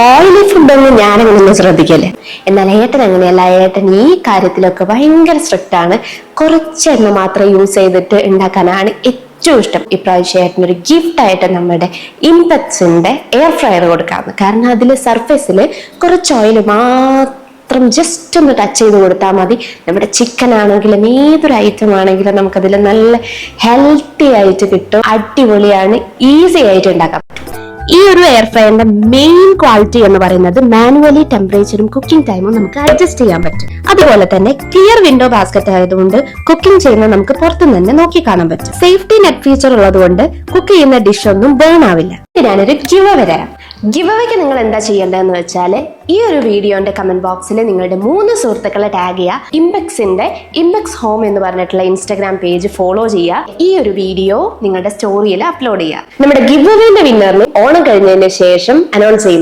Oily ഫുഡൊന്നും ഞാനങ്ങനെ ശ്രദ്ധിക്കല്ലേ. എന്നാൽ ഏട്ടൻ അങ്ങനെയല്ല. ഏട്ടൻ ഈ കാര്യത്തിലൊക്കെ ഭയങ്കര സ്ട്രിക്റ്റ് ആണ്. കുറച്ച് എണ്ണ മാത്രം യൂസ് ചെയ്തിട്ട് ഉണ്ടാക്കാനാണ് ഏറ്റവും ഇഷ്ടം. ഇപ്രാവശ്യം ഏട്ടനൊരു ഗിഫ്റ്റ് ആയിട്ട് നമ്മുടെ ഇംപെക്സിന്റെ എയർ ഫ്രയർ കൊടുക്കാമെന്ന്. കാരണം അതിൽ സർഫേസിൽ കുറച്ച് ഓയിൽ മാത്രം ജസ്റ്റ് ഒന്ന് ടച്ച് ചെയ്ത് കൊടുത്താൽ മതി. നമ്മുടെ ചിക്കൻ ആണെങ്കിലും ഏതൊരു ഐറ്റം ആണെങ്കിലും നമുക്കതിൽ നല്ല ഹെൽത്തി ആയിട്ട് കിട്ടും. അടിപൊളിയാണ്, ഈസി ആയിട്ട് ഉണ്ടാക്കാം. ഈ ഒരു എയർ ഫ്രയറിന്റെ മെയിൻ ക്വാളിറ്റി എന്ന് പറയുന്നത് മാനുവലി ടെമ്പറേച്ചറും കുക്കിംഗ് ടൈമും നമുക്ക് അഡ്ജസ്റ്റ് ചെയ്യാൻ പറ്റും. അതുപോലെ തന്നെ ക്ലിയർ വിൻഡോ ബാസ്ക്കറ്റ് ആയതുകൊണ്ട് കുക്കിംഗ് ചെയ്യുന്ന നമുക്ക് പുറത്തുനിന്ന് തന്നെ നോക്കി കാണാൻ പറ്റും. സേഫ്റ്റി നെറ്റ് ഫീച്ചർ ഉള്ളതുകൊണ്ട് കുക്ക് ചെയ്യുന്ന ഡിഷ് ഒന്നും ബേൺ ആവില്ല. ഞാനൊരു ഗിവ് അവേ തരാം. ഗിവ് അവേക്ക് നിങ്ങൾ എന്താ ചെയ്യേണ്ടതെന്ന് വെച്ചാൽ ഈ ഒരു വീഡിയോന്റെ കമന്റ് ബോക്സിൽ നിങ്ങളുടെ 3 സുഹൃത്തുക്കളെ ടാഗ് ചെയ്യുക. ഇംപെക്സ് ഹോം എന്ന് പറഞ്ഞിട്ടുള്ള ഇൻസ്റ്റാഗ്രാം പേജ് ഫോളോ ചെയ്യുക. ഈ ഒരു വീഡിയോ നിങ്ങളുടെ സ്റ്റോറിയിൽ അപ്ലോഡ് ചെയ്യുക. നമ്മുടെ ഗിവ് അവേന്റെ വിന്നറിന് ഓണം കഴിഞ്ഞതിന് ശേഷം അനൗൺസ് ചെയ്യും.